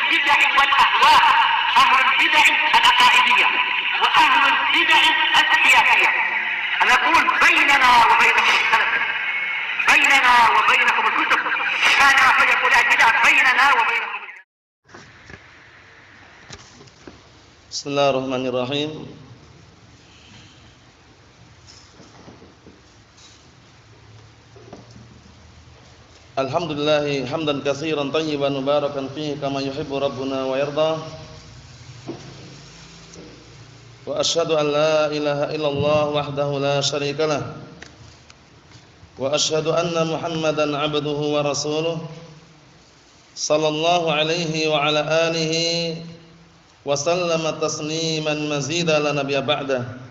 البدع والأهواء، أهل البدع العقائدية وأهل البدع السياسية. أنا أقول بيننا وبينكم السلف، بيننا وبينكم الكتب، كان فيقول البدع بيننا وبينكم. Bismillahirrahmanirrahim. Alhamdulillah hamdan katsiran tayyiban mubarakan fihi kama yuhibbu rabbuna wa yarda. Wa asyhadu an la ilaha illallah wahdahu la syarika lah. Wa asyhadu anna Muhammadan 'abduhu wa rasuluh. Sallallahu alaihi wa ala alihi wa sallama tasliman mazida la nabiyya ba'da.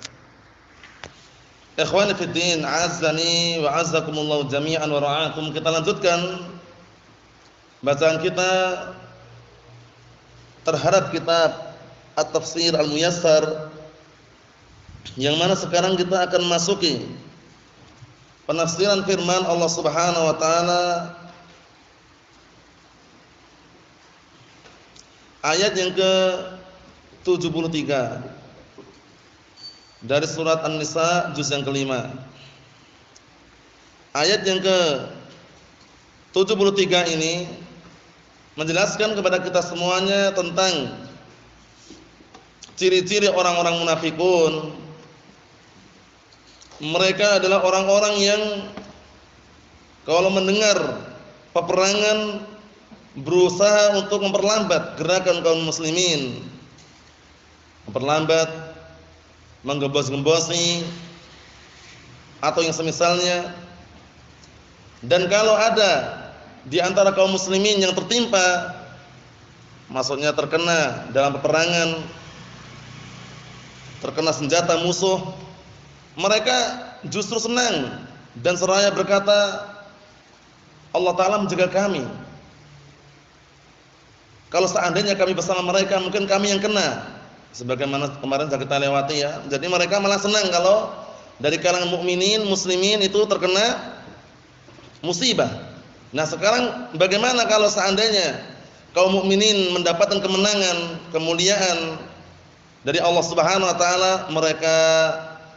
Ikhwani fid din, azzani wa azzakumullah jami'an wa ra'akum. Kita lanjutkan bacaan kita terhadap kitab At-Tafsir Al-Muyassar, yang mana sekarang kita akan masuki penafsiran firman Allah Subhanahu wa taala ayat yang ke-73 dari surat An-Nisa juz yang kelima. Ayat yang ke-73 ini menjelaskan kepada kita semuanya tentang ciri-ciri orang-orang munafikun. Mereka adalah orang-orang yang kalau mendengar peperangan berusaha untuk memperlambat gerakan kaum muslimin, memperlambat, menggembos-gembosi atau yang semisalnya. Dan kalau ada di antara kaum muslimin yang tertimpa, maksudnya terkena dalam peperangan, terkena senjata musuh, mereka justru senang dan seraya berkata, Allah Ta'ala menjaga kami. Kalau seandainya kami bersama mereka, mungkin kami yang kena. Sebagaimana kemarin sudah kita lewati ya. Jadi mereka malah senang kalau dari kalangan mukminin, muslimin itu terkena musibah. Nah, sekarang bagaimana kalau seandainya kaum mukminin mendapatkan kemenangan, kemuliaan dari Allah Subhanahu wa taala, mereka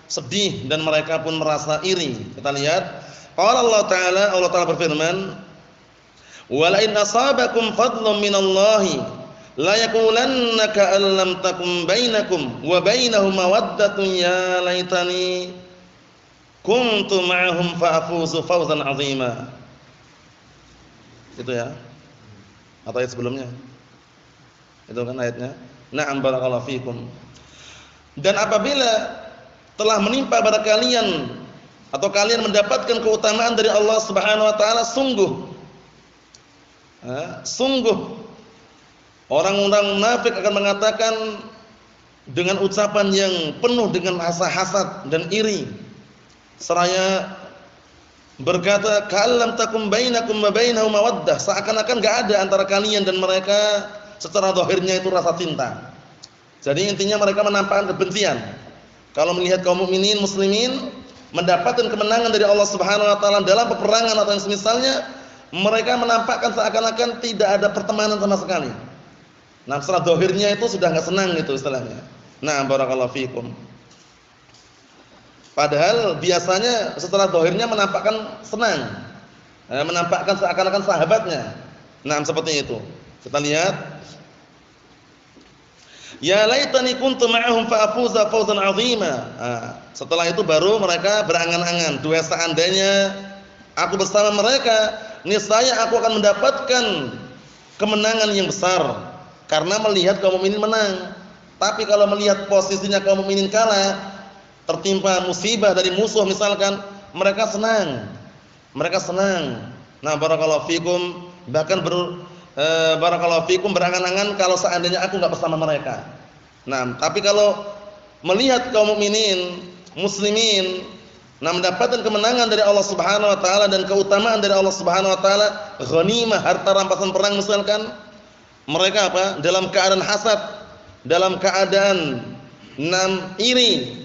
sedih dan mereka pun merasa iri. Kita lihat, qala Allah Ta'ala berfirman, "Wa la in asabakum fadlun minallahi la yaqulanna ka'an lam takum bainakum wa bainahum mawaddatun ya laitani kuntu ma'ahum fa'afuzu fawzan 'azima." Itu ya. Atau ayat sebelumnya. Itu kan ayatnya. Na'am barakallahu fikum. Dan apabila telah menimpa pada kalian atau kalian mendapatkan keutamaan dari Allah Subhanahu wa taala, sungguh orang-orang munafik akan mengatakan dengan ucapan yang penuh dengan rasa hasad dan iri, seraya berkata, "Ka'allam takum bainakum wa bainahum mawaddah." Seakan-akan enggak ada antara kalian dan mereka secara zahirnya itu rasa cinta. Jadi intinya mereka menampakkan kebencian. Kalau melihat kaum mukminin muslimin mendapatkan kemenangan dari Allah Subhanahu wa taala dalam peperangan atau yang semisalnya, mereka menampakkan seakan-akan tidak ada pertemanan sama sekali. Nah, secara zahirnya itu sudah enggak senang itu istilahnya. Nah, barakallahu fikum. Padahal biasanya setelah zahirnya menampakkan senang, menampakkan seakan-akan sahabatnya. Nah, seperti itu. Kita lihat, ya laitani kuntu ma'ahum fa'afuza fawzan 'azima. Setelah itu baru mereka berangan-angan, dua seandainya aku bersama mereka, niscaya aku akan mendapatkan kemenangan yang besar karena melihat kaum mukminin menang. Tapi kalau melihat posisinya kaum mukminin kalah, tertimpa musibah dari musuh misalkan, mereka senang. Mereka senang. Nah, barakallahu fikum, bahkan barakallahu fikum berangan-angan kalau seandainya aku enggak bersama mereka. Nah, tapi kalau melihat kaum mukminin, muslimin mendapatkan kemenangan dari Allah Subhanahu wa taala dan keutamaan dari Allah Subhanahu wa taala, ghanimah, harta rampasan perang misalkan, mereka apa? Dalam keadaan hasad, dalam keadaan iri.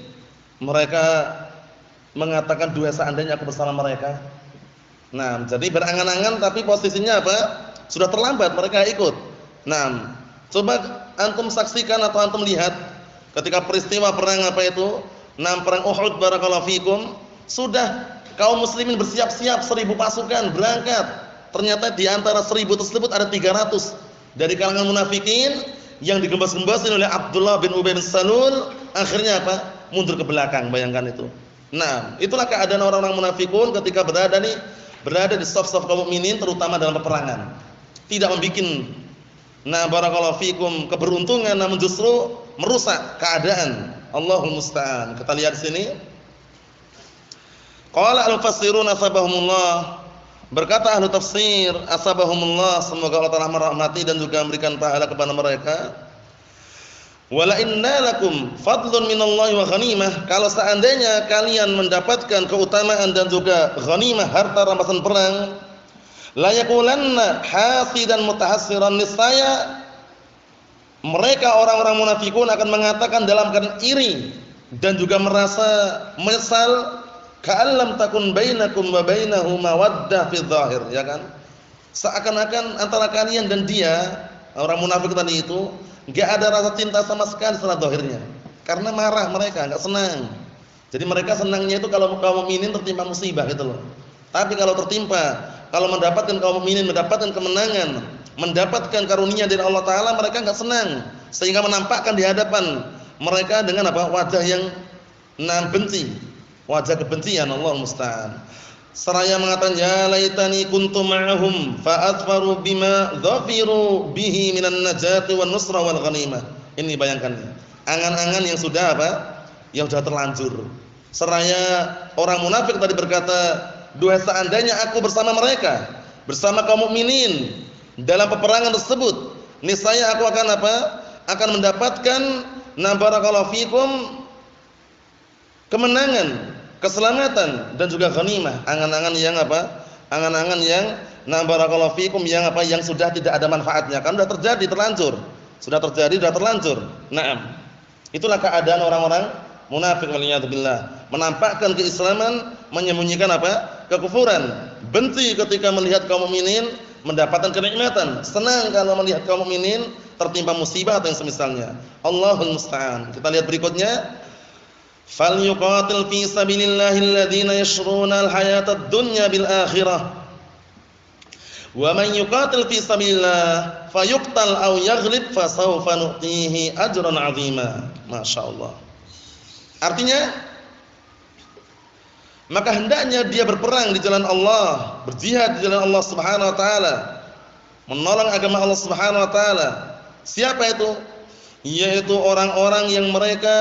Mereka mengatakan dua seandainya aku bersama mereka. Nah, jadi berangan-angan tapi posisinya apa? Sudah terlambat mereka ikut. Nah, Coba antum saksikan atau antum lihat ketika peristiwa perang apa itu? Perang Uhud barakallahu fikum, sudah kaum muslimin bersiap-siap 1000 pasukan berangkat. Ternyata di antara 1000 tersebut ada 300 dari kalangan munafikin yang digembas-gembasin oleh Abdullah bin Ubay bin Salul, akhirnya apa? Mundur ke belakang, bayangkan itu. Nah, itulah keadaan orang-orang munafikun ketika berada di saf-saf kaum mukminin terutama dalam peperangan. Tidak membikin barakallahu fikum keberuntungan, namun justru merusak keadaan. Allahul musta'an. Kita lihat di sini. Qala al-mufassirun asbahumullah. Berkata ahli tafsir asbahumullah, semoga Allah Taala merahmati dan juga memberikan pahala kepada mereka. Wala inna lakum fadlun minallahi wa ghanimah. Kalau seandainya kalian mendapatkan keutamaan dan juga ghanimah, harta rampasan perang, la yaqulanna hasidan mutahassiran, niscaya mereka orang-orang munafikun akan mengatakan dalam keadaan iri dan juga merasa menyesal, ka'allam takun bainakum wa bainahu mawaddah fi dzahir, ya kan? Seakan-akan antara kalian dan dia, orang munafik tadi itu, enggak ada rasa cinta sama sekali setelah zahirnya. Karena marah mereka, enggak senang. Jadi mereka senangnya itu kalau kaum mukminin tertimpa musibah gitu loh. Tapi kalau mendapatkan kaum mukminin mendapatkan kemenangan, mendapatkan karunia dari Allah Taala, mereka enggak senang, sehingga menampakkan di hadapan mereka dengan apa? Wajah yang benci, wajah kebencian. Allah musta'an. Seraya mengatakan ya laitani kuntu ma'ahum fa adfaru bima dhafiru bihi minan najati wan nusra wal ghanimah. Ini bayangkan, angan-angan yang sudah apa? Yang sudah terlanjur. Seraya orang munafik tadi berkata, duhai seandainya aku bersama mereka, bersama kaum mukminin dalam peperangan tersebut, niscaya aku akan apa? Akan mendapatkan barakallahu fikum kemenangan, keselamatan dan juga ghanimah. Angan-angan yang apa? Angan-angan yang barakallahu fikum yang apa? Yang sudah tidak ada manfaatnya. Kan sudah terjadi, terlanjur. Sudah terjadi, sudah terlanjur. Naam. Itulah keadaan orang-orang munafik waliyadzubillah. Menampakkan keislaman, menyembunyikan apa? Kekufuran. Benci ketika melihat kaum mukminin mendapatkan kenikmatan, senang kalau melihat kaum mukminin tertimpa musibah atau yang semisalnya. Allahul musta'an. Kita lihat berikutnya. Falyuqatil fi sabilillahi alladziina yashruna al-hayata ad-dunya bil akhirah. Wa man yuqatil fi sabilillah fayuqtal aw yaghlib fasawfa nu'tihi ajran 'azima. Masyaallah. Artinya, maka hendaknya dia berperang di jalan Allah, berjihad di jalan Allah Subhanahu wa taala, menolong agama Allah Subhanahu wa taala. Siapa itu? Yaitu orang-orang yang mereka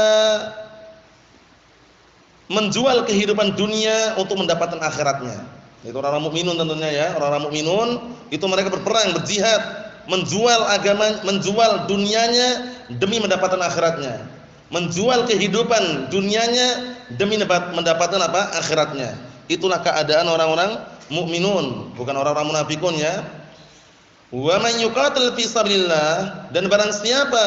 menjual kehidupan dunia untuk mendapatkan akhiratnya. Itu orang mukminun tentunya ya. Orang mukminun itu mereka berperang, berjihad, menjual agama, menjual dunianya demi mendapatkan akhiratnya. Menjual kehidupan dunianya demi mendapatkan apa? Akhiratnya. Itulah keadaan orang-orang mukminun, bukan orang-orang munafikun ya. Wa man yuqatil fi sabilillah, dan barang siapa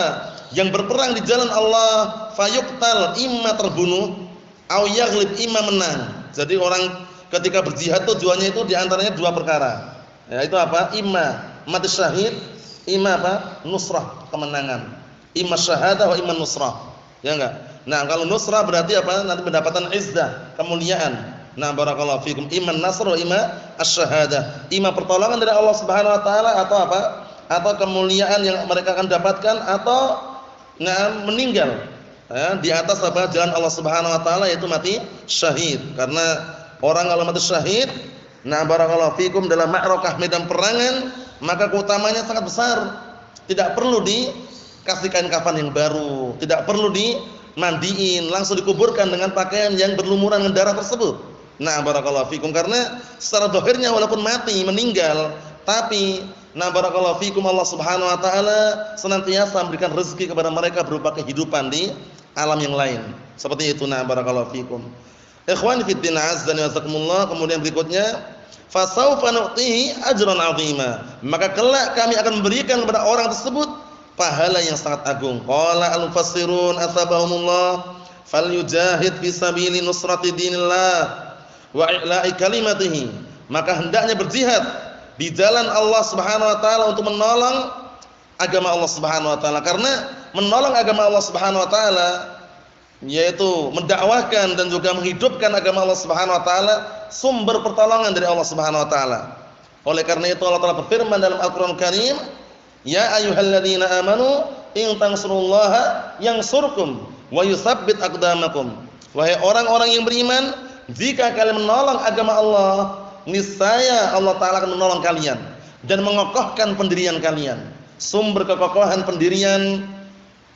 yang berperang di jalan Allah, fayuqtal, imma terbunuh, au yaghlib, imma menang. Jadi orang ketika berjihad tujuannya itu diantaranya dua perkara. Ya, itu apa? Imma mati syahid, imma apa? Nusrah, kemenangan. Imma syahadah wa imma nusrah. Ya enggak? Nah, kalau nusrah berarti apa? Nanti mendapatkan izzah, kemuliaan. Nah, barakallahu fikum, imma nasr wa imma asy-syahadah. Imma pertolongan dari Allah Subhanahu wa taala atau apa? Atau kemuliaan yang mereka akan dapatkan, atau meninggal di atas apa? Jalan Allah Subhanahu wa taala, yaitu mati syahid. Karena orang kalau mati syahid, barakallahu fikum, dalam ma'rakah, medan perangan, maka keutamanya sangat besar. Tidak perlu dikasih kain kafan yang baru, tidak perlu dimandiin, langsung dikuburkan dengan pakaian yang berlumuran dengan darah tersebut. Barakallahu fikum, karena secara zahirnya walaupun mati, meninggal, tapi barakallahu fikum, Allah Subhanahu wa taala senantiasa memberikan rezeki kepada mereka berupa kehidupan di alam yang lain. Seperti itu. Barakallahu fikum. Ikhwani fid din, azzani wa jazakumullah. Kemudian berikutnya, fasawfa nu'tihi ajran 'azima. Maka kelak kami akan memberikan kepada orang tersebut pahala yang sangat agung. Qala al-mufassirun asbahumullah, falyujahid fi sabili nusrati dinillah wa i'la'i kalimatihi. Maka hendaknya berjihad di jalan Allah Subhanahu wa taala untuk menolong agama Allah Subhanahu wa taala. Karena menolong agama Allah Subhanahu wa taala yaitu mendakwahkan dan juga menghidupkan agama Allah Subhanahu wa taala sumber pertolongan dari Allah Subhanahu wa taala. Oleh karena itu Allah Taala berfirman dalam Al-Qur'an Karim, "Ya ayyuhalladzina amanu in tansurullaha yansurkum wa yutsabbit aqdamakum." Wahai orang-orang yang beriman, jika kalian menolong agama Allah, niscaya Allah Taala akan menolong kalian dan mengokohkan pendirian kalian. Sumber kekokohan pendirian,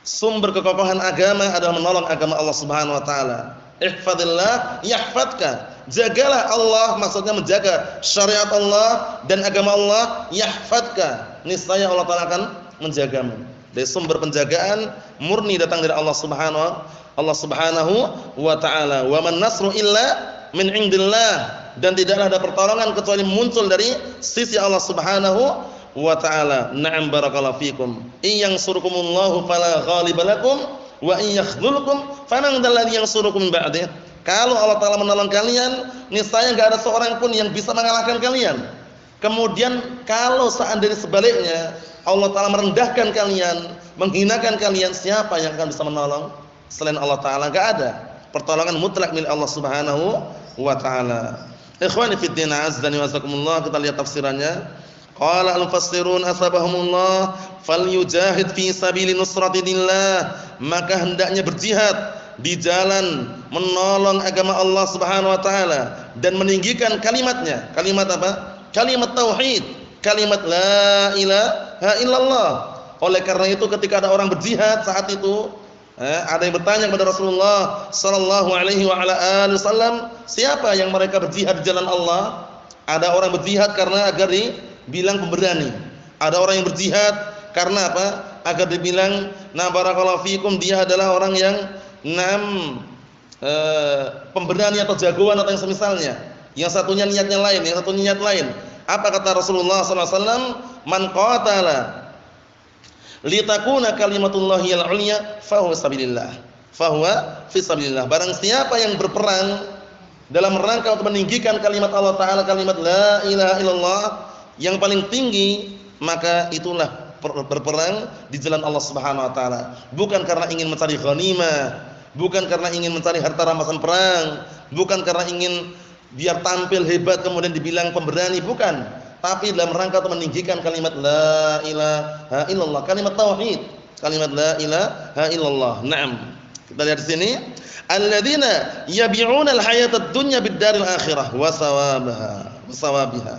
sumber kekokohan agama adalah menolong agama Allah Subhanahu wa taala. Ihfazillah yahfazka. Jagalah Allah, maksudnya menjaga syariat Allah dan agama Allah, yahfazka. Niscaya Allah Taala akan menjagamu. Dari sumber penjagaan murni datang dari Allah Subhanahu wa taala. Wa man nasru illa min indillah, dan tidaklah ada pertolongan kecuali muncul dari sisi Allah Subhanahu wa taala. Na'am barakallahu fikum. In yansurkumullahu fala ghaliba lakum wa in yakhdhulkum faman dzalladzi yansurukum min ba'dih. Kalau Allah Taala menolong kalian, niscaya enggak ada seorang pun yang bisa mengalahkan kalian. Kemudian kalau seandainya sebaliknya, Allah Taala merendahkan kalian, menghinakan kalian, siapa yang akan bisa menolong selain Allah Taala? Enggak ada. Pertolongan mutlak milik Allah Subhanahu wa taala. Ikhwani fid din, azdani wa azakumullah, kita lihat tafsirannya. Qala al-mufassirun asabahumullah falyujahid fi sabili nusrati dinillah. Maka hendaknya berjihad di jalan menolong agama Allah Subhanahu wa taala dan meninggikan kalimatnya. Kalimat apa? Kalimat tauhid, kalimat la ilaha illallah. Oleh karena itu ketika ada orang berjihad saat itu, ada yang bertanya kepada Rasulullah sallallahu alaihi wa ala alihi wasallam, siapa yang mereka berjihad di jalan Allah? Ada orang berjihad karena agar dibilang pemberani. Ada orang yang berjihad karena apa? Agar dibilang na barakallahu fikum, dia adalah orang yang pemberani atau jagoan atau yang semisalnya. Yang satunya niatnya lain, yang satunya niat lain. Apa kata Rasulullah sallallahu alaihi wasallam? Man qatala litakuna kalimatullahi al-'ulya fahuwa sabilillah. Fahuwa fi sabilillah. Barang siapa yang berperang dalam rangka untuk meninggikan kalimat Allah Taala, kalimat la ilaha illallah yang paling tinggi, maka itulah berperang di jalan Allah Subhanahu wa taala. Bukan karena ingin mencari ghanimah, bukan karena ingin mencari harta rampasan perang, bukan karena ingin biar tampil hebat kemudian dibilang pemberani, bukan. Tapi dalam rangka untuk meninggikan kalimat la ilaha illallah, kalimat tauhid, kalimat la ilaha illallah. Naam. Kita lihat di sini, alladzina yabi'una al-hayatad dunya bid-daril akhirah wa sawabiha.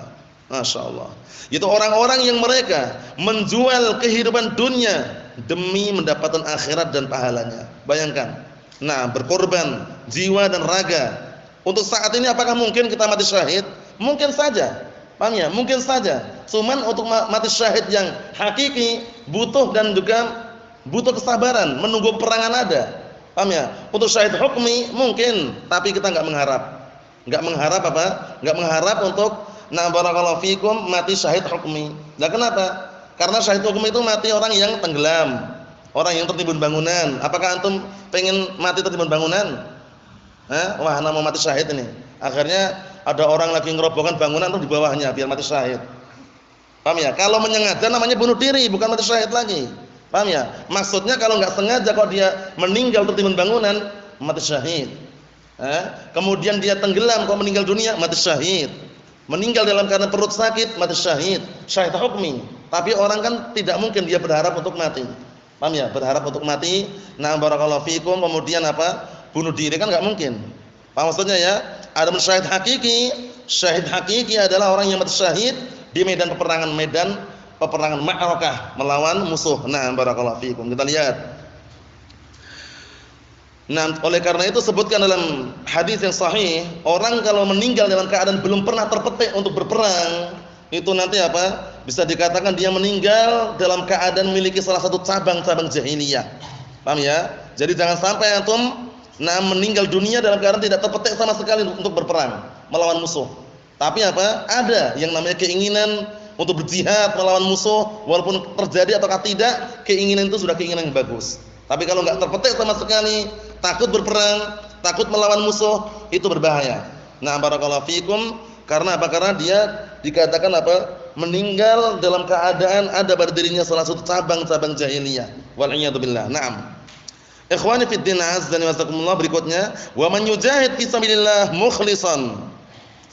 Masyaallah. Itu orang-orang yang mereka menjual kehidupan dunia demi mendapatkan akhirat dan pahalanya. Bayangkan. Nah, berkorban jiwa dan raga. Untuk saat ini apakah mungkin kita mati syahid? Mungkin saja. Paham ya? Mungkin saja. Cuman untuk mati syahid yang hakiki butuh dan juga butuh kesabaran, menunggu peperangan ada. Paham ya? Untuk syahid hukmi mungkin, tapi kita enggak mengharap. Enggak mengharap apa? Enggak mengharap untuk na barakallahu fikum mati syahid hukmi. Lah kenapa? Karena syahid hukmi itu mati orang yang tenggelam, orang yang tertimbun bangunan. Apakah antum pengen mati tertimbun bangunan? Wah, ana mau mati syahid ini. Akhirnya ada orang lagi ngerobohkan bangunan terus di bawahnya biar mati syahid. Paham ya? Kalau menyengaja namanya bunuh diri, bukan mati syahid lagi. Paham ya? Maksudnya kalau enggak sengaja kok dia meninggal tertimbun bangunan, mati syahid. Kemudian dia tenggelam kok meninggal dunia, mati syahid. Meninggal dalam keadaan perut sakit, mati syahid. Syahid hukmi. Tapi orang kan tidak mungkin dia berharap untuk mati. Paham ya? Berharap untuk mati. Nah, barakallahu fikum, kemudian apa? Bunuh diri kan enggak mungkin. Paham maksudnya ya? Ada syahid hakiki. Syahid hakiki adalah orang yang mati syahid di medan peperangan, ma'rakah, melawan musuh. Nah, barakallahu fikum. Kita lihat. Nah, oleh karena itu sebutkan dalam hadis yang sahih, orang kalau meninggal dalam keadaan belum pernah terpetik untuk berperang, itu nanti apa? Bisa dikatakan dia meninggal dalam keadaan memiliki salah satu cabang-cabang jahiliyah. Paham ya? Jadi jangan sampai antum meninggal dunia dalam keadaan tidak terpetik sama sekali untuk berperang melawan musuh. Tapi apa? Ada yang namanya keinginan untuk berjihad melawan musuh, walaupun terjadi ataukah tidak, keinginan itu sudah keinginan yang bagus. Tapi kalau enggak terpetik sama sekali, takut berperang, takut melawan musuh, itu berbahaya. Nah, barakallahu fikum, karena apa? Karena dia dikatakan apa? meninggal dalam keadaan ada pada dirinya salah satu cabang-cabang jahiliyah. Wal iyadu billah. Naam. Ikhwani fid din azza wa jazakumullah, berikutnya, wa man yujahid fi sabilillah mukhlishan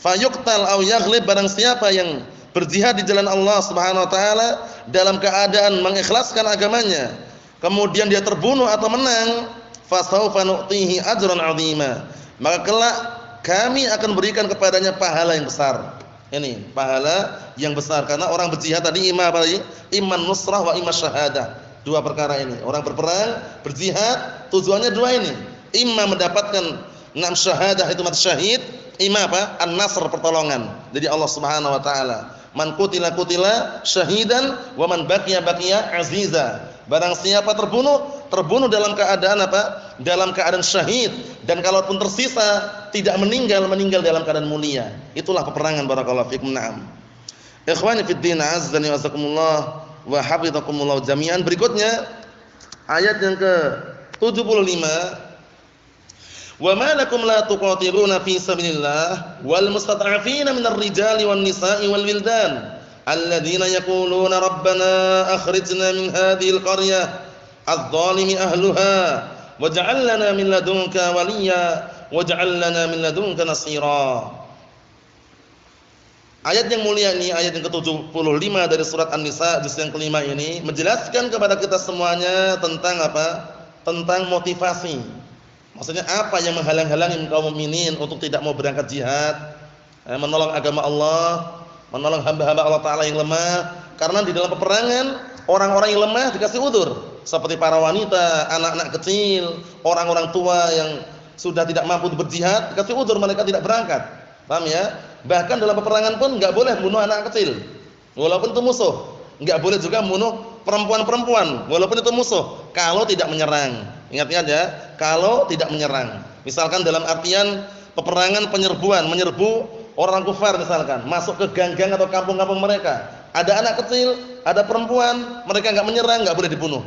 fayuqtal aw yaghlib, barang siapa yang berjihad di jalan Allah Subhanahu wa taala dalam keadaan mengikhlaskan agamanya, kemudian dia terbunuh atau menang, fasaufa nu'tihi ajran 'azima, maka kelak kami akan berikan kepadanya pahala yang besar. Ini pahala yang besar karena orang berjihad tadi iman nusrah wa iman syahadah. Dua perkara ini. Orang berperang, berjihad, tujuannya dua ini. Imma mendapatkan syahadah, itu mati syahid, imma apa? An-nasr, pertolongan dari Allah Subhanahu wa taala. Man qutila syahidan wa man baqiya aziza. Barang siapa terbunuh dalam keadaan apa? Dalam keadaan syahid, dan kalaupun tersisa tidak meninggal dalam keadaan mulia. Itulah peperangan, barakallahu fikum. Na'am. Ikhwani fid din, azzani wa azakumullah wa hafizakumullah jami'an. Berikutnya ayat yang ke-75. Wa ma lakum la tuqatiluna fi sabilillah wal mustad'afina minar rijali wan nisa'i wal wildan alladzina yaquluna rabbana akhrijna min hadhil qaryah adh-dhalimi ahluha waj'al lana min ladunka waliyya waj'al lana min ladunka nasira. Ayat yang mulia ini, ayat yang ke-75 dari surat An-Nisa juz yang kelima ini menjelaskan kepada kita semuanya tentang apa? Tentang motivasi. Maksudnya apa yang menghalang-halangi kaum mukminin untuk tidak mau berangkat jihad, menolong agama Allah, menolong hamba-hamba Allah Ta'ala yang lemah. Karena di dalam peperangan orang-orang yang lemah dikasih udzur, seperti para wanita, anak-anak kecil, orang-orang tua yang sudah tidak mampu berjihad, dikasih udzur mereka tidak berangkat. Paham ya? Bahkan dalam peperangan pun enggak boleh bunuh anak kecil walaupun itu musuh. Enggak boleh juga bunuh perempuan-perempuan walaupun itu musuh kalau tidak menyerang. Ingat-ingat ya, kalau tidak menyerang. Misalkan dalam artian peperangan menyerbu orang kafir misalkan, masuk ke gang-gang atau kampung-kampung mereka. Ada anak kecil, ada perempuan, mereka enggak menyerang, enggak boleh dibunuh.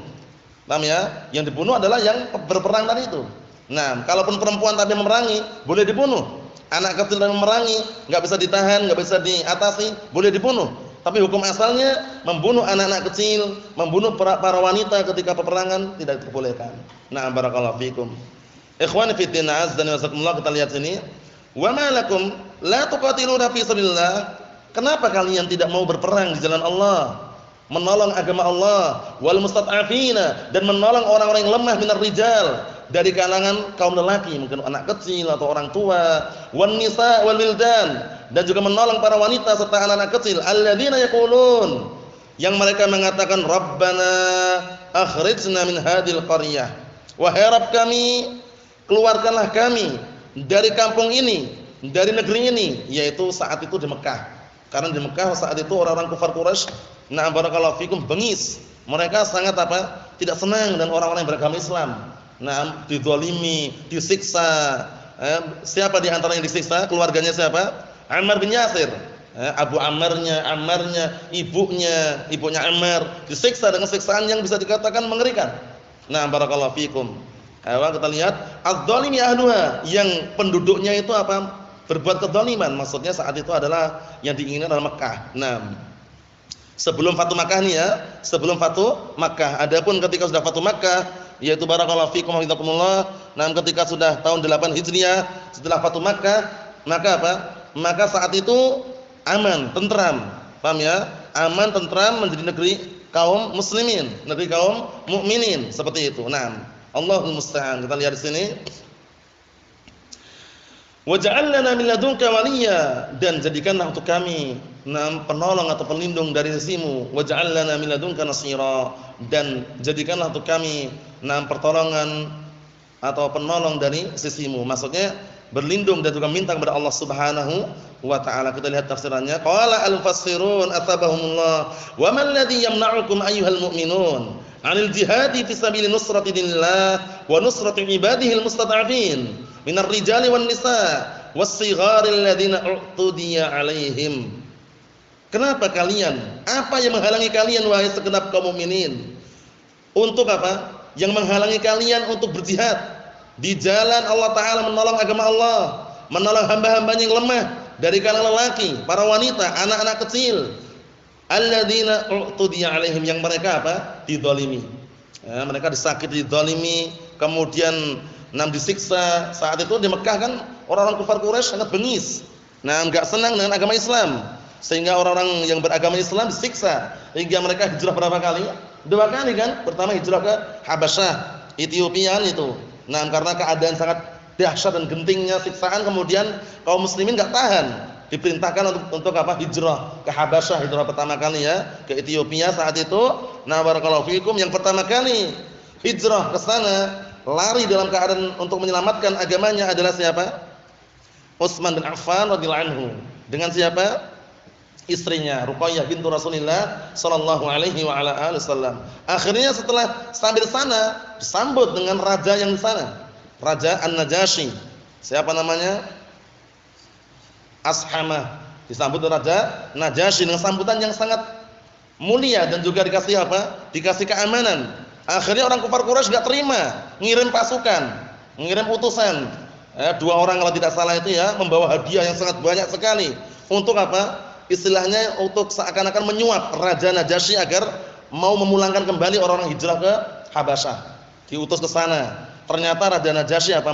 Paham ya? Yang dibunuh adalah yang berperang tadi itu. Nah, kalaupun perempuan tapi memerangi, boleh dibunuh. Anak kecil dan memerangi, enggak bisa ditahan, enggak bisa diatasi, boleh dibunuh. Tapi hukum asalnya membunuh anak-anak kecil, membunuh para wanita ketika peperangan tidak diperbolehkan. Nah, barakallahu fikum. Ikhwani fi din, azza wa jalla, kita lihat sini. Wa ma lakum la tuqatiluna fi sabilillah? Kenapa kalian tidak mau berperang di jalan Allah, menolong agama Allah, wal mustad'afina, dan menolong orang-orang yang lemah minar rijal, dari kalangan kaum lelaki, mungkin anak kecil atau orang tua, wan nisa wal wildan, dan juga menolong para wanita serta anak-anak kecil, alladzina yaqulun, yang mereka mengatakan rabbana akhrijna min hadhil qaryah, wahai Rabb kami, keluarkanlah kami dari kampung ini, dari negeri ini, yaitu saat itu di Mekah. Karena di Mekah saat itu orang-orang kufar Quraisy, nah barakallahu fikum, bengis. Mereka sangat apa? Tidak senang dan orang-orang yang beragama Islam. Nah, dizalimi, disiksa. Siapa di antara yang disiksa? Keluarganya siapa? Ammar bin Yasir. Abu Ammarnya, ibunya Ammar disiksa dengan siksaan yang bisa dikatakan mengerikan. Nah, barakallahu fikum. Kita lihat adz-dzalimi ahluha, yang penduduknya itu apa? Berbuat kedzaliman. Maksudnya saat itu adalah yang diinginkan adalah Mekah. Nah, sebelum Fatu Makkah nih ya, sebelum Fatu Makkah. Adapun ketika sudah Fatu Makkah, yaitu barakallahu fikum hafizakumullah, nah ketika sudah tahun 8 Hijriah setelah Fatu Makkah, maka apa? Maka saat itu aman, tentram. Paham ya? Aman, tentram, menjadi negeri kaum muslimin, negeri kaum mukminin, seperti itu. Nah, Allahul musta'an. Kita lihat di sini. Waj'al lana min ladunka waliyya, dan jadikanlah untuk kami penolong atau pelindung dari sisimu. Waj'al lana min ladunka nasira, dan jadikanlah untuk kami pertolongan atau penolong dari sisimu. Maksudnya berlindung dan juga minta kepada Allah Subhanahu wa taala. Kita lihat tafsirannya. Qala al-mufassirun atabahumullah, wa man ladzi yamna'ukum ayyuhal mu'minun 'anil jihadi fi sabili nusrati dinillah wa nusrati ibadihi al-mustad'afin minar rijali wan nisa was-sigharil ladzina u'tudiya 'alaihim. Kenapa kalian? Apa yang menghalangi kalian wahai segenap kaum mukminin? Untuk apa? Yang menghalangi kalian untuk berjihad di jalan Allah Ta'ala, menolong agama Allah, menolong hamba-hambanya yang lemah dari kalangan lelaki, para wanita, anak-anak kecil, alladzina u'tudiya 'alaihim, yang mereka apa? Dizalimi. Ya, mereka disakiti, dizalimi, kemudian disiksa. Saat itu di Mekah kan orang-orang kafir Quraisy sangat bengis. Enggak senang dengan agama Islam. Sehingga orang-orang yang beragama Islam disiksa. Hingga mereka hijrah berapa kali? 2 kali kan? Pertama hijrah ke Habasyah, Ethiopia itu. Karena keadaan sangat dahsyat dan gentingnya siksaan, kemudian kaum muslimin enggak tahan. Diperintahkan untuk apa? Hijrah ke Habasyah, hijrah pertama kali ya, ke Ethiopia saat itu. Barakallahu fikum, yang pertama kali hijrah ke sana, lari dalam keadaan untuk menyelamatkan agamanya adalah siapa? Utsman bin Affan radhiyallahu anhu. Dengan siapa? Istrinya Ruqayyah bintu Rasulillah sallallahu alaihi wa ala alihi wasallam. Akhirnya setelah sampai di sana disambut dengan raja yang di sana, Raja An-Najasyi. Siapa namanya? Ashamah. Disambut Raja Najasyi dengan sambutan yang sangat mulia dan juga dikasih apa? Dikasih keamanan. Akhirnya orang kafir Quraisy enggak terima, ngirim pasukan, ngirim utusan. 2 orang kalau tidak salah itu ya, membawa hadiah yang sangat banyak sekali. Untuk apa? Istilahnya untuk seakan-akan menyuap Raja Najasyi agar mau memulangkan kembali orang-orang hijrah ke Habasyah. Diutus ke sana. Ternyata Raja Najasyi apa?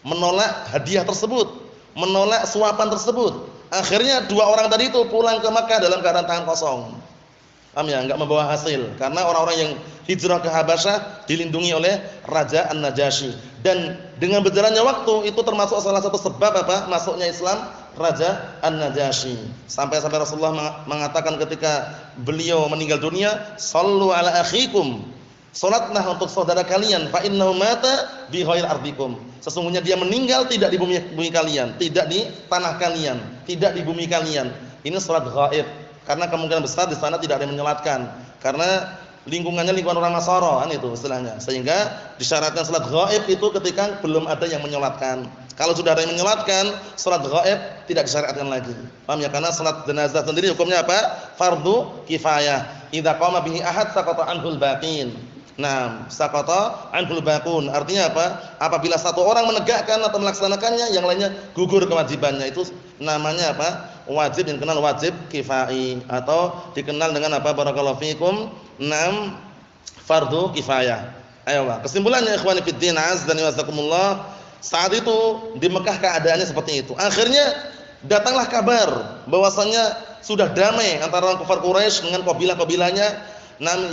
Menolak hadiah tersebut, menolak suapan tersebut. Akhirnya 2 orang tadi itu pulang ke Makkah dalam keadaan tangan kosong. Paham ya? Enggak membawa hasil. Karena orang-orang yang hijrah ke Habasyah dilindungi oleh Raja An-Najasyi. Dan dengan berjalannya waktu itu termasuk salah satu sebab apa? Masuknya Islam Raja An-Najasyi. Sampai-sampai Rasulullah mengatakan ketika beliau meninggal dunia, "Shallu ala akhikum." Salatlah untuk saudara kalian, fa innahu mata bi ghairi ardikum. Sesungguhnya dia meninggal tidak di bumi kalian, tidak di tanah kalian, tidak di bumi kalian. Ini salat ghaib. Karena kemungkinan besar di sana tidak ada yang menyolatkan. Karena lingkungannya lingkungan orang Nasara kan itu istilahnya. Sehingga disyaratkan salat ghaib itu ketika belum ada yang menyolatkan. Kalau sudah ada yang menyolatkan, salat ghaib tidak disyariatkan lagi. Paham ya? Karena salat jenazah sendiri hukumnya apa? Fardu kifayah. Idza qama bihi ahad saqata anhul baqin. Saqata anhul baqun. Artinya apa? Apabila satu orang menegakkan atau melaksanakannya, yang lainnya gugur kewajibannya. Itu namanya apa? Wajib, yang dikenal wajib kifai atau dikenal dengan apa? Barakallahu fikum. Fardu kifayah. Ayo, kesimpulannya ikhwani fid din, azza wa jazakumullah. Saat itu di Mekah keadaannya seperti itu. Akhirnya datanglah kabar bahwasanya sudah damai antara orang kafir Quraisy dengan kabilah-kabilahnya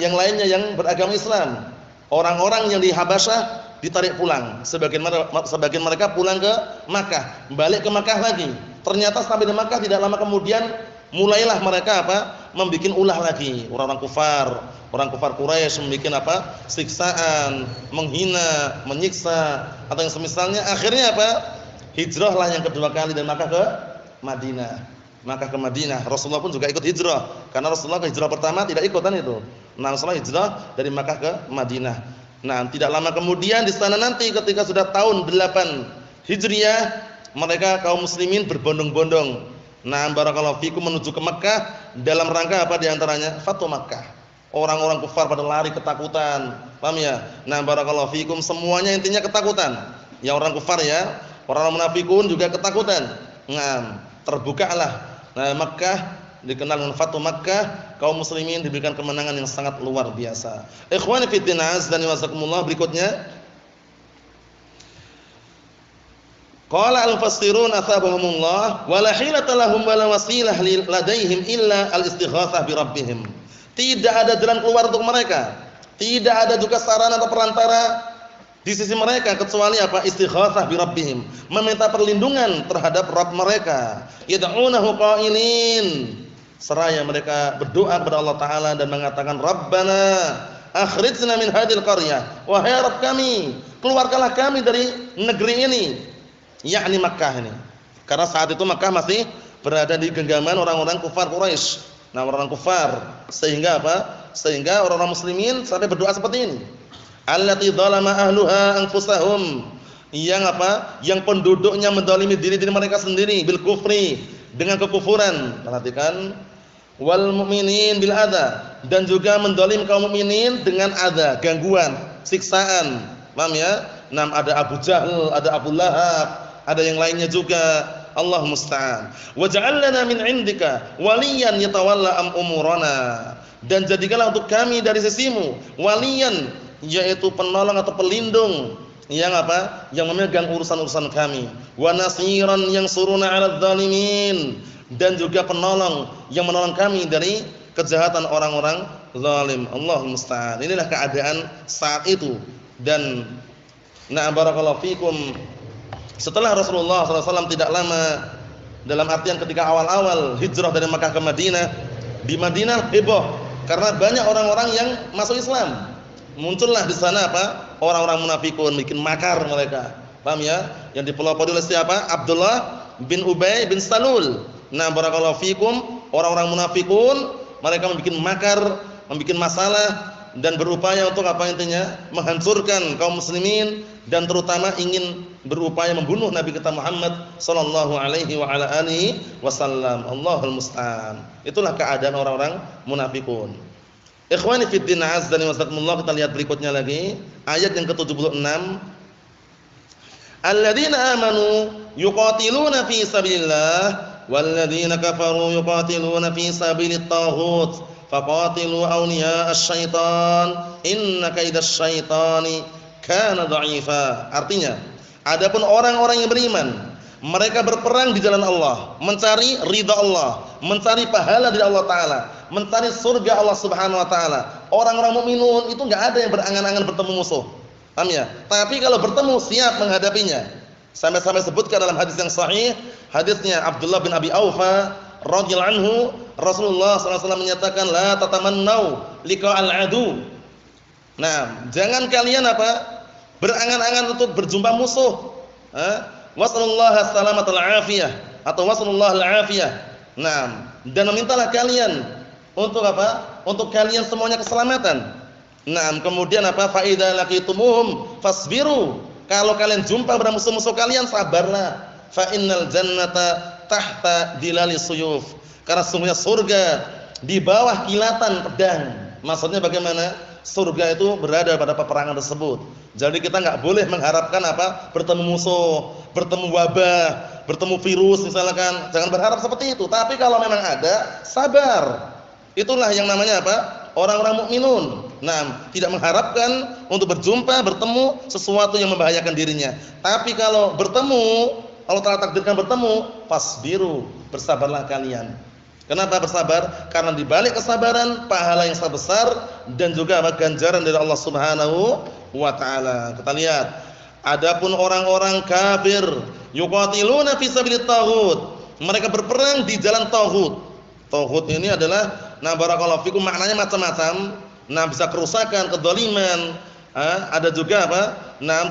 yang lainnya yang beragama Islam. Orang-orang yang di Habasyah ditarik pulang. Sebagian mereka pulang ke Makkah, balik ke Makkah lagi. Ternyata sampai di Makkah tidak lama kemudian mulailah mereka apa? Membikin ulah lagi. Orang kafir Quraisy membikin apa? Siksaan, menghina, menyiksa atau yang semisalnya. Akhirnya apa? Hijrahlah yang kedua kali dari Makkah ke Madinah. Makkah ke Madinah. Rasulullah pun juga ikut hijrah. Karena Rasulullah ke hijrah pertama tidak ikutan itu. Rasulullah hijrah dari Makkah ke Madinah. Tidak lama kemudian di sana nanti ketika sudah tahun 8 Hijriah, mereka kaum muslimin berbondong-bondong. Barakallahu fikum menuju ke Makkah dalam rangka apa di antaranya? Fathu Makkah. Orang-orang kafir pada lari ketakutan. Paham ya? Barakallahu fikum, semuanya intinya ketakutan. Ya orang kafir ya, orang munafikun juga ketakutan. Terbukalah Makkah, dikenal dengan Fathu Makkah, kaum muslimin diberikan kemenangan yang sangat luar biasa. Ikhwani fid din, azza wa jazakumullah. Berikutnya qala al-mufassirun athabahumullah wa la hilata lahum wa la wasilah ladaihim illa al-istighatsah bi rabbihim. Tidak ada jalan keluar untuk mereka, tidak ada juga sarana atau perantara di sisi mereka kecuali apa? Istighatsah bi rabbihim, meminta perlindungan terhadap Rabb mereka. Yad'unahu qailin, seraya mereka berdoa kepada Allah taala dan mengatakan, Rabbana akhrijna min hadhil qaryah, wahai Rabb kami, keluarkanlah kami dari negeri ini, yakni Makkah ini. Karena saat itu Makkah masih berada di genggaman orang-orang kafir Quraisy. Orang-orang kafir, sehingga apa? Sehingga orang-orang muslimin sampai berdoa seperti ini. Allati dzalama ahluha anfusahum, yang apa? Yang penduduknya menzalimi diri-diri mereka sendiri bil kufri, dengan kekufuran. Perhatikan, wal mu'minin bil adza, dan juga menzalim kaum mukminin dengan adza, gangguan, siksaan. Paham ya? Ada Abu Jahal, ada Abu Lahab, ada yang lainnya juga. Allah musta'an. Waj'al lana min 'indika waliyan yatawalla umurana. Dan jadikanlah untuk kami dari sisimu waliyan, yaitu penolong atau pelindung yang apa? Yang memegang urusan-urusan kami. Wa nasiran yang suruna 'alal zalimin, dan juga penolong yang menolong kami dari kejahatan orang-orang zalim. Allahul musta'an. Inilah keadaan saat itu. Dan barakallahu fikum, setelah Rasulullah SAW tidak lama, dalam artian ketika awal-awal hijrah dari Makkah ke Madinah, di Madinah heboh karena banyak orang-orang yang masuk Islam. Muncullah di sana apa? Orang-orang munafikun, bikin makar mereka. Paham ya? Yang dipelopori oleh siapa? Abdullah bin Ubay bin Salul. Barakallahu fikum, orang-orang munafikun mereka membuat makar, membuat masalah dan berupaya untuk apa intinya? Menghancurkan kaum muslimin dan terutama ingin berupaya membunuh Nabi kita Muhammad sallallahu alaihi wa ala alihi wasallam. Allahul musta'an. Itulah keadaan orang-orang munafikun. Ikhwani fid din, azza wa jalla, kita lihat berikutnya lagi, ayat yang ke-76. Alladzina amanu yuqatiluna fi sabilillah walladzina kafaru yuqatiluna fi sabilit taghut faqatilu awliya asy-syaitan inna kaidasy syaitani kana dha'ifa. Artinya, adapun orang-orang yang beriman, mereka berperang di jalan Allah, mencari ridha Allah, mencari pahala dari Allah Ta'ala, mencari surga Allah Subhanahu Wa Ta'ala. Orang-orang mukminun itu enggak ada yang berangan-angan bertemu musuh. Paham ya? Tapi kalau bertemu siap menghadapinya. Sampai-sampai sebutkan dalam hadis yang sahih, hadisnya Abdullah bin Abi Aufa radhiyallahu anhu, Rasulullah SAW menyatakan, la tatamannau liqa'al adu. Jangan kalian apa? Berangan-angan untuk berjumpa musuh. Wasallallahu salamatal afiyah atau wasallallahu al-afiyah. Dan memintalah kalian untuk apa? Untuk kalian semuanya keselamatan. Kemudian apa? Fa idza laqitumuhum fasbiru. Kalau kalian jumpa pada musuh-musuh kalian, sabarlah. Fa innal jannata tahta dilali suyuf. Karena sungguhnya surga di bawah kilatan pedang. Maksudnya bagaimana? Surga itu berada pada peperangan tersebut. Jadi kita enggak boleh mengharapkan apa? Bertemu musuh, bertemu wabah, bertemu virus misalkan. Jangan berharap seperti itu. Tapi kalau memang ada, sabar. Itulah yang namanya apa? Orang-orang mukminun. Tidak mengharapkan untuk berjumpa, bertemu sesuatu yang membahayakan dirinya. Tapi kalau bertemu, Allah Ta'ala takdirkan bertemu, fasbiru, bersabarlah kalian. Kenapa bersabar? Karena di balik kesabaran pahala yang sangat besar dan juga ganjaran dari Allah Subhanahu wa Ta'ala. Kita lihat, adapun orang-orang kafir yuqatiluna fi sabilit taghut, mereka berperang di jalan taghut. Taghut ini adalah barakallahu fikum, maknanya macam-macam. Bisa kerusakan, kedzaliman. Ada juga apa?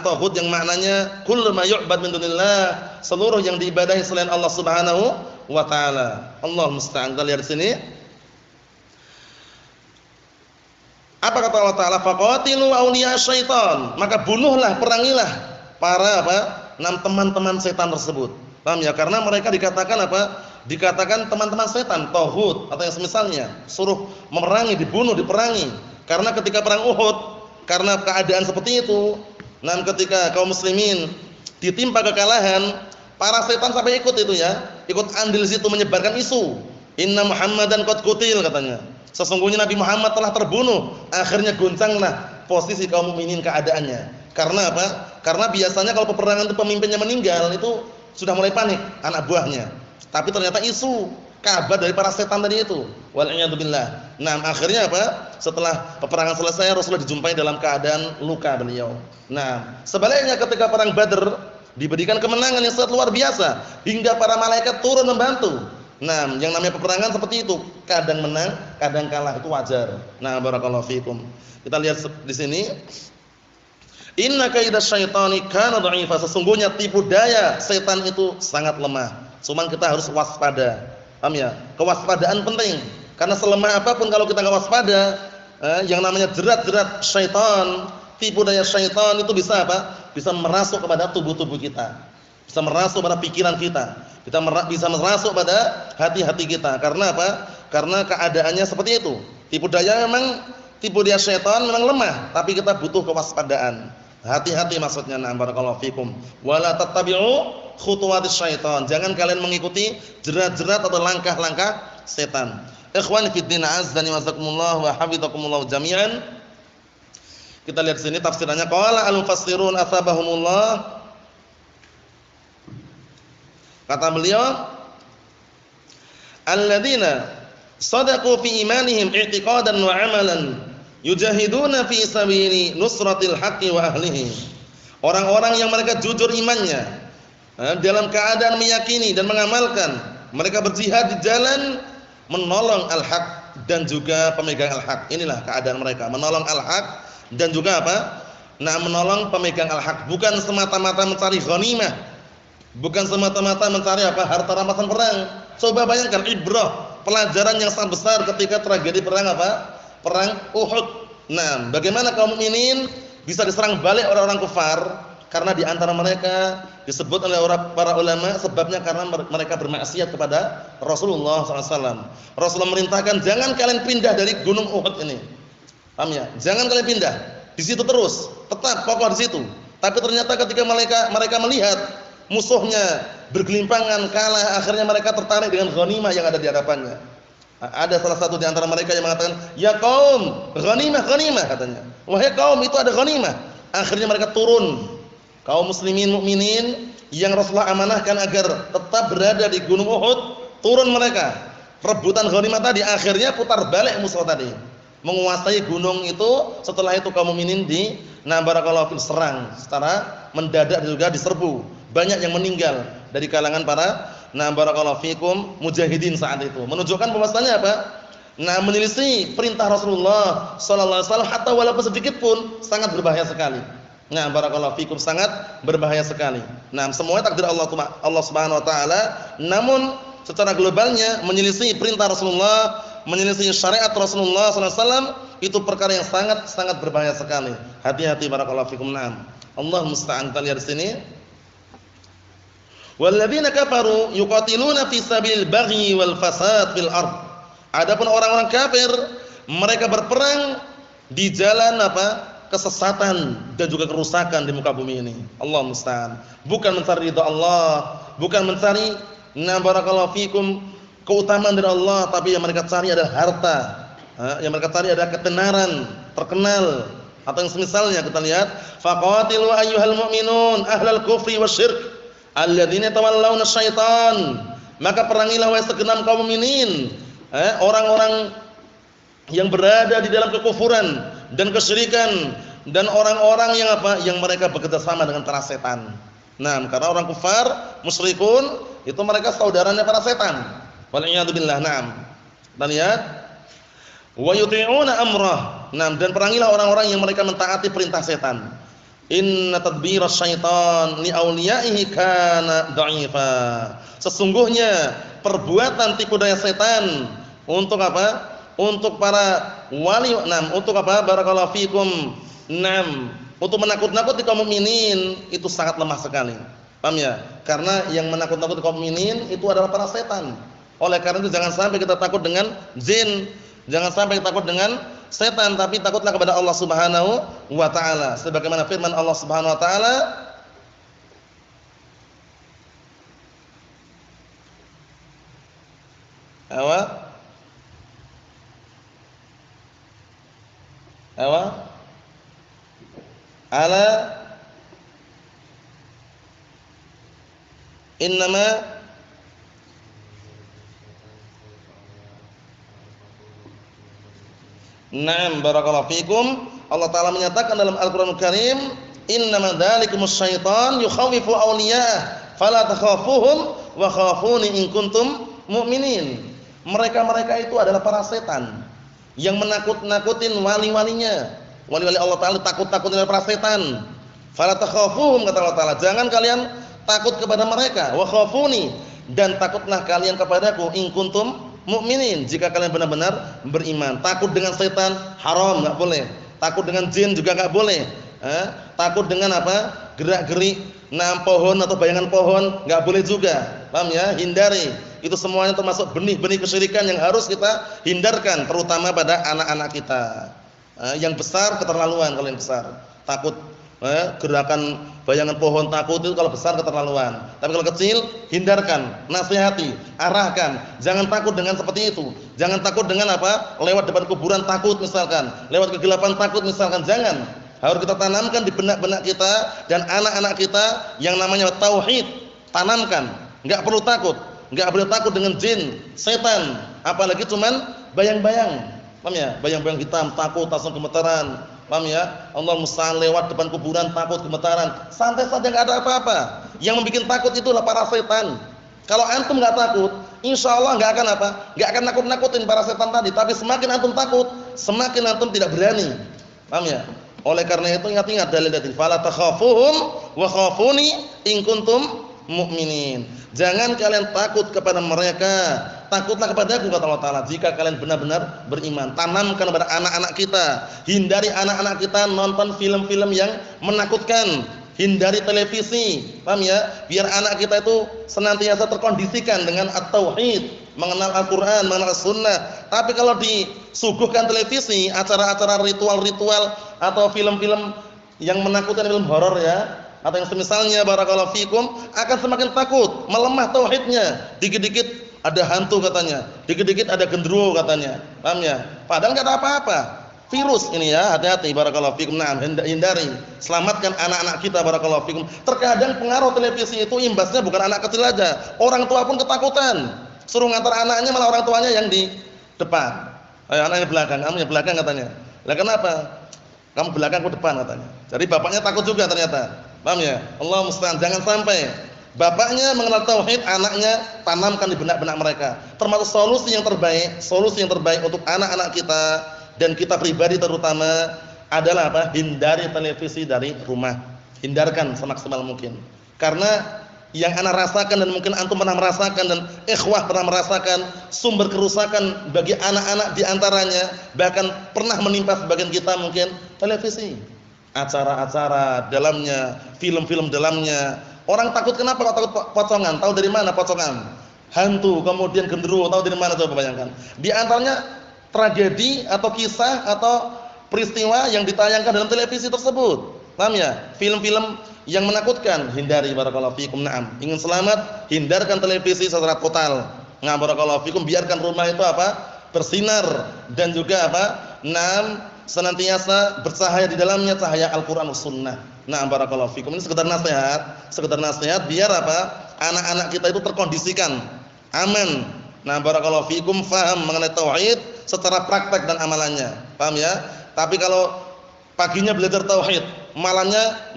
Taghut yang maknanya kullu ma yu'bad min dunillah, seluruh yang diibadahi selain Allah Subhanahu wa Ta'ala. Allah musta'an. Kita lihat di sini. Apa kata Allah Ta'ala? Faqatilu awliya syaitan. Maka bunuhlah, perangilah para apa? Teman-teman setan tersebut. Paham ya? Karena mereka dikatakan apa? Dikatakan teman-teman setan, tauhid atau yang semisalnya, suruh memerangi, dibunuh, diperangi. Karena ketika perang Uhud, karena keadaan seperti itu, ketika kaum muslimin ditimpa kekalahan, para setan sampai ikut itu ya, ikut andil situ menyebarkan isu. Inna Muhammadan qad qutil, katanya. Sesungguhnya Nabi Muhammad telah terbunuh. Akhirnya goncanglah posisi kaum mukminin keadaannya. Karena apa? Karena biasanya kalau peperangan itu pemimpinnya meninggal, itu sudah mulai panik anak buahnya. Tapi ternyata isu, kabar dari para setan tadi itu. Wal'iyadzubillah. Akhirnya apa? Setelah peperangan selesai, Rasulullah dijumpai dalam keadaan luka beliau. Sebaliknya ketika perang Badr, diberikan kemenangan yang sangat luar biasa, hingga para malaikat turun membantu. Yang namanya peperangan seperti itu, kadang menang, kadang kalah, itu wajar. Barakallahu fikum. Kita lihat di sini. Inna kaidasy syaitani kana dha'ifa. Sesungguhnya tipu daya setan itu sangat lemah. Cuman kita harus waspada. Paham ya? Kewaspadaan penting. Karena selemah apapun kalau kita enggak waspada, yang namanya jerat-jerat syaitan, tipu daya syaitan itu bisa apa? Bisa merasuk kepada tubuh-tubuh kita. Bisa merasuk pada pikiran kita. Bisa merasuk pada hati-hati kita. Karena apa? Karena keadaannya seperti itu. Tipu daya syaitan memang lemah, tapi kita butuh kewaspadaan. Hati-hati maksudnya. Barakallahu fikum. Wala tattabi'u khutuwatis syaitan. Jangan kalian mengikuti jerat-jerat atau langkah-langkah setan. Ikhwani fid din, azdani wa jazakumullah wa hafizakumullah jami'an. Kita lihat sini tafsirannya. Qala al-mufassirun atsabahumullah. Kata beliau, alladzina sadaqu fi imanihim i'tiqadan wa 'amalan yujahiduna fi sabili nusratil haqqi wa ahlihi. Orang-orang yang mereka jujur imannya dalam keadaan meyakini dan mengamalkan, mereka berjihad di jalan menolong al-haq dan juga pemegang al-haq. Inilah keadaan mereka, menolong al-haq dan juga apa? Menolong pemegang al-haq, bukan semata-mata mencari ghanimah, bukan semata-mata mencari apa? Harta rampasan perang. Coba bayangkan ibrah, pelajaran yang sangat besar ketika tragedi perang apa? Perang Uhud. Nah, bagaimana kaum mukminin bisa diserang balik orang-orang kufar? Karena di antara mereka disebut oleh para ulama sebabnya karena mereka bermaksiat kepada Rasulullah SAW. Rasulullah merintahkan jangan kalian pindah dari gunung Uhud ini. Paham ya? Jangan kalian pindah. Di situ terus, tetap kokoh di situ. Tapi ternyata ketika mereka melihat musuhnya bergelimpangan, kalah, akhirnya mereka tertarik dengan ghanimah yang ada di hadapannya. Ada salah satu di antara mereka yang mengatakan, "Ya kaum, ghanimah, ghanimah," katanya. "Wahai kaum, itu ada ghanimah." Akhirnya mereka turun. Kaum muslimin mukminin yang Rasulullah amanahkan agar tetap berada di gunung Uhud, turun mereka. Rebutan ghanimah tadi, akhirnya putar balik musuh tadi, menguasai gunung itu. Setelah itu kaum mukminin barakallahu serang secara mendadak juga diserbu. Banyak yang meninggal dari kalangan para barakallahu fikum mujahidin saat itu. Menunjukkan bahwasanya apa? Menyelisih perintah Rasulullah sallallahu alaihi wasallam hatta walaupun sedikit pun sangat berbahaya sekali. Barakallahu fikum, sangat berbahaya sekali. Semuanya takdir Allah Subhanahu wa taala, namun secara globalnya menyelisih perintah Rasulullah, menyelisih syariat Rasulullah sallallahu alaihi wasallam itu perkara yang sangat berbahaya sekali. Hati-hati barakallahu fikum. Allah musta'an. Kita lihat di sini. Walladzina kafaru yuqatiluna fi sabilil baghi wal fasad fil ard. Adapun orang-orang kafir, mereka berperang di jalan apa? Kesesatan dan juga kerusakan di muka bumi ini. Allah musta'an. Bukan mencari ridha Allah, bukan mencari barakallahu fikum keutamaan dari Allah, tapi yang mereka cari adalah harta. Yang mereka cari adalah ketenaran, terkenal, atau yang semisalnya. Kita lihat, faqatilu ayyuhal mu'minun ahlal kufri wasyirk alladzina tawallawna syaitan. Maka perangilah wahai segenap kaum mukminin, orang-orang yang berada di dalam kekufuran dan kesyirikan, dan orang-orang yang apa? Yang mereka bekerja sama dengan para setan. Karena orang kufar, musyrikun, itu mereka saudaranya para setan. Wal'iyadu billah. Kita lihat, wa yuti'una amrah. Dan perangilah orang-orang yang mereka mentaati perintah setan. Inna tadbira syaitan li awliyaihi kana dha'ifa. Sesungguhnya perbuatan tipu daya setan untuk apa? Untuk para wali, untuk apa? Barakallahu fikum. Untuk menakut-nakuti kaum mukminin itu sangat lemah sekali. Paham ya? Karena yang menakut-nakuti kaum mukminin itu adalah para setan. Oleh karena itu jangan sampai kita takut dengan jin, jangan sampai kita takut dengan setan, tapi takutlah kepada Allah Subhanahu wa taala. Sebagaimana firman Allah Subhanahu wa taala, ala innama barakallahu fikum. Allah Ta'ala menyatakan dalam Al-Quranul Karim, innama dzalikumus syaitan yukhawifu awliya'ah fala takhafuhum wa khafuni in kuntum mu'minin. Mereka itu adalah para setan yang menakut-nakutin wali-walinya. Wali-wali Allah Ta'ala takut-takutin oleh para setan. Fala takhafuhum, kata Allah Ta'ala, jangan kalian takut kepada mereka. Wa khafuni, dan takutlah kalian kepadaku in kuntum mukminin, jika kalian benar-benar beriman. Takut dengan setan haram, enggak boleh. Takut dengan jin juga enggak boleh. Takut dengan apa? Gerak-gerik pohon atau bayangan pohon enggak boleh juga. Paham ya? Hindari. Itu semuanya termasuk benih-benih kesyirikan yang harus kita hindarkan, terutama pada anak-anak kita. Yang besar keterlaluan. Kalau yang besar takut gerakan bayangan pohon takut itu kalau besar keterlaluan. Tapi kalau kecil hindarkan, nasihati, arahkan. Jangan takut dengan seperti itu. Jangan takut dengan apa? Lewat depan kuburan takut misalkan, lewat kegelapan takut misalkan. Jangan. Harus kita tanamkan di benak-benak kita dan anak-anak kita yang namanya tauhid. Tanamkan. Enggak perlu takut. Enggak boleh takut dengan jin, setan, apalagi cuman bayang-bayang. Paham ya? Bayang-bayang hitam takut langsung gemetaran. Paham ya? Allah musta'an lewat depan kuburan takut gemetaran. Santai saja enggak ada apa-apa. Yang membuat takut itulah para setan. Kalau antum enggak takut, insyaallah enggak akan apa? Enggak akan nakut-nakutin para setan tadi, tapi semakin antum takut, semakin antum tidak berani. Paham ya? Oleh karena itu ingat-ingat dalil-dalil fala takhafuhum wa khafuni in kuntum mu'minin. Jangan kalian takut kepada mereka, takutlah kepadaku kata Allah Ta'ala jika kalian benar-benar beriman. Tanamkan kepada anak-anak kita, hindari anak-anak kita nonton film-film yang menakutkan, hindari televisi, paham ya? Biar anak kita itu senantiasa terkondisikan dengan at-tauhid, mengenal Al-Quran, mengenal Sunnah. Tapi kalau disuguhkan televisi, acara-acara ritual-ritual atau film-film yang menakutkan, film horor ya, atau yang semisalnya barakallahu fikum, akan semakin takut, melemah tauhidnya. Dikit-dikit ada hantu katanya, dikit-dikit ada gendruwo katanya, paham ya? Padahal enggak ada apa-apa. Virus ini ya, hati-hati barakallahu fikum. Nah, hindari, selamatkan anak-anak kita barakallahu fikum. Terkadang pengaruh televisi itu imbasnya bukan anak kecil aja, orang tua pun ketakutan. Suruh ngantar anaknya malah orang tuanya yang di depan. Anaknya belakang, kamu yang belakang katanya. Lah kenapa? Kamu belakang, aku depan katanya. Jadi bapaknya takut juga ternyata. Paham ya? Allah musta'an, jangan sampai bapaknya mengenal tauhid, anaknya tanamkan di benak-benak mereka. Termasuk solusi yang terbaik untuk anak-anak kita dan kita pribadi terutama adalah apa? Hindari televisi dari rumah. Hindarkan semaksimal mungkin. Karena yang ana rasakan dan mungkin antum pernah merasakan dan ikhwah pernah merasakan, sumber kerusakan bagi anak-anak di antaranya bahkan pernah menimpa sebagian kita mungkin televisi. Acara-acara dalamnya, film-film dalamnya. Orang takut kenapa? Kok takut pocongan? Tahu dari mana pocongan? Hantu, kemudian genderuwo, tahu dari mana coba bayangkan? Di antaranya tragedi atau kisah atau peristiwa yang ditayangkan dalam televisi tersebut. Paham ya? Film-film yang menakutkan, hindari barakallahu fikum. Naam. Ingin selamat, hindarkan televisi secara total. Nah, barakallahu fikum, biarkan rumah itu apa? Bersinar dan juga apa? Naam, senantiasa bercahaya di dalamnya cahaya Al-Qur'an was sunnah. Nah, barakallahu fikum. Ini sekedar nasihat biar apa? Anak-anak kita itu terkondisikan, aman. Nah, barakallahu fikum, faham mengenai tauhid secara praktek dan amalannya. Paham ya? Tapi kalau paginya belajar tauhid, malamnya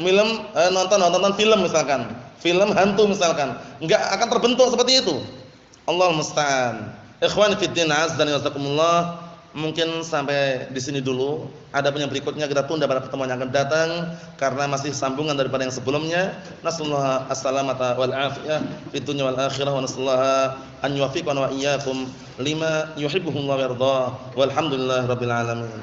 nonton film misalkan, film hantu misalkan, enggak akan terbentuk seperti itu. Allah musta'an. Ikhwani fid din, azza wa jazakumullah. Mungkin sampai di sini dulu. Adapun yang berikutnya kita tunda pada pertemuan yang akan datang karena masih sambungan daripada yang sebelumnya. Nasallahu as-salamata wal afiyah fid dunya wal akhirah wa nasallahu an yuwaffiqana wa iyyakum lima yuhibbuhu wa yarda. Walhamdulillahirabbil alamin.